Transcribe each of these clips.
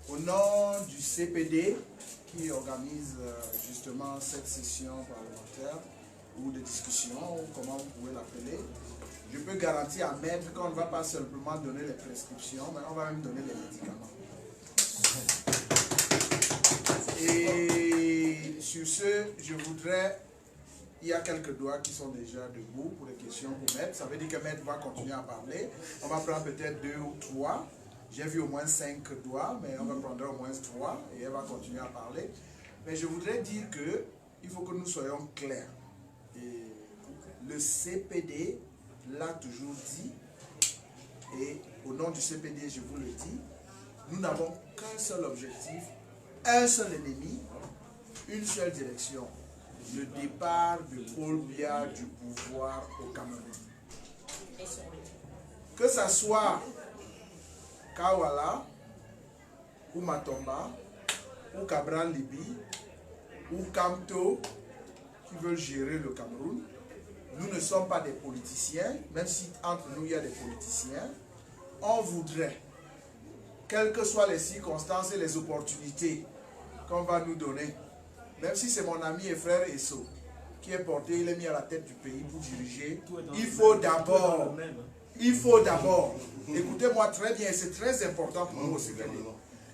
Au nom du CPD qui organise justement cette session parlementaire ou de discussion, ou comment vous pouvez l'appeler, je peux garantir à Maître qu'on ne va pas simplement donner les prescriptions, mais on va même donner les médicaments. Et sur ce, je voudrais, il y a quelques doigts qui sont déjà debout pour les questions pour Maître. Ça veut dire que Maître va continuer à parler. On va prendre peut-être 2 ou 3. J'ai vu au moins 5 doigts, mais on va prendre au moins 3 et elle va continuer à parler. Mais je voudrais dire que il faut que nous soyons clairs. Et le CPD l'a toujours dit, et au nom du CPD, je vous le dis, nous n'avons qu'un seul objectif, un seul ennemi, une seule direction, le départ de Paul Biya du pouvoir au Cameroun. Que ça soit Kawala, ou Matomba, ou Cabral Libi, ou Kamto, qui veulent gérer le Cameroun, nous ne sommes pas des politiciens, même si entre nous il y a des politiciens. On voudrait, quelles que soient les circonstances et les opportunités qu'on va nous donner, même si c'est mon ami et frère Esso qui est porté, il est mis à la tête du pays pour diriger, il faut d'abord, écoutez-moi très bien, c'est très important pour nous au Sénégal.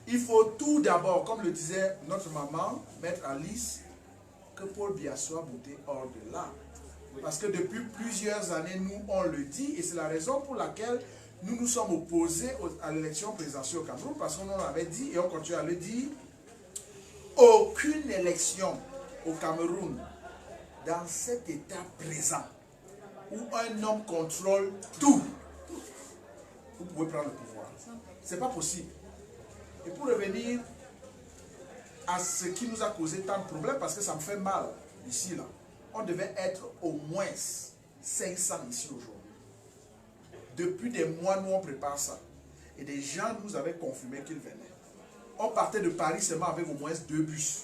Il faut tout d'abord, comme le disait notre maman, Maître Alice, que Paul Biya soit bouté hors de là. Parce que depuis plusieurs années, nous, on le dit, et c'est la raison pour laquelle nous nous sommes opposés à l'élection présidentielle au Cameroun, parce qu'on en avait dit, et on continue à le dire, aucune élection au Cameroun, dans cet état présent, où un homme contrôle tout, vous pouvez prendre le pouvoir. Ce n'est pas possible. Et pour revenir à ce qui nous a causé tant de problèmes, parce que ça me fait mal, ici, là, on devait être au moins 500 ici aujourd'hui. Depuis des mois, nous, on prépare ça. Et des gens nous avaient confirmé qu'ils venaient. On partait de Paris seulement avec au moins 2 bus.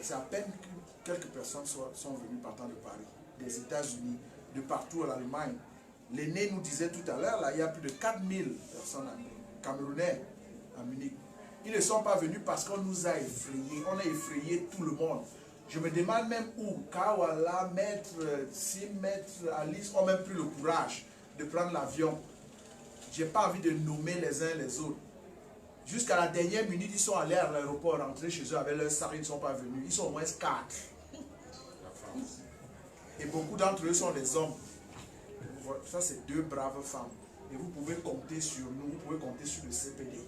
C'est à peine que quelques personnes sont venues partant de Paris, des États-Unis, de partout en Allemagne. L'aîné nous disait tout à l'heure, là, il y a plus de 4000 personnes camerounais à Munich. Ils ne sont pas venus parce qu'on nous a effrayés. On a effrayé tout le monde. Je me demande même où Kawala, Maître Sim, Maître Alice ont même pris le courage de prendre l'avion. Je n'ai pas envie de nommer les uns les autres. Jusqu'à la dernière minute, ils sont allés à l'aéroport, rentrer chez eux avec leur sac, ils ne sont pas venus. Ils sont au moins 4. Et beaucoup d'entre eux sont des hommes. Ça, c'est 2 braves femmes. Et vous pouvez compter sur nous, vous pouvez compter sur le CPD.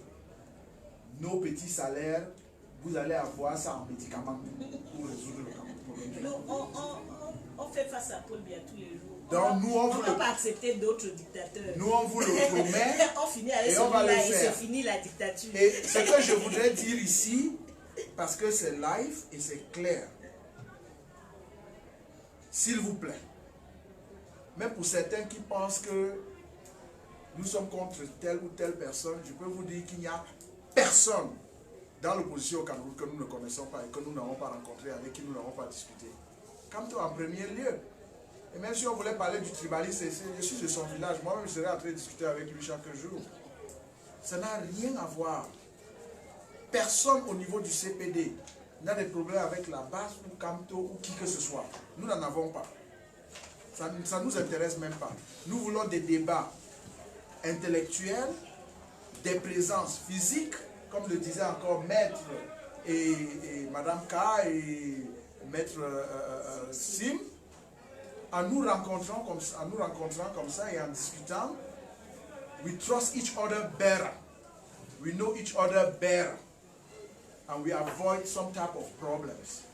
Nos petits salaires, vous allez avoir ça en médicaments pour résoudre le problème. On fait face à Paul Biya tous les jours. Donc, on ne va pas accepter d'autres dictateurs. Nous, on vous le promet. On finit avec et on va le et faire. c'est fini la dictature. Et ce que je voudrais dire ici, parce que c'est live et c'est clair, s'il vous plaît, même pour certains qui pensent que nous sommes contre telle ou telle personne, je peux vous dire qu'il n'y a personne dans l'opposition au Cameroun que nous ne connaissons pas et que nous n'avons pas rencontré, avec qui nous n'avons pas discuté. Kamto en premier lieu. Et même si on voulait parler du tribalisme, je suis de son village, moi-même je serais en train de discuter avec lui chaque jour. Ça n'a rien à voir. Personne au niveau du CPD n'a des problèmes avec la base ou Kamto ou qui que ce soit. Nous n'en avons pas. Ça ne nous intéresse même pas. Nous voulons des débats intellectuels, des présences physiques, comme le disait encore Maître et Madame K et Maître Sim, en nous rencontrant comme ça et en discutant, we trust each other better, we know each other better, and we avoid some type of problems.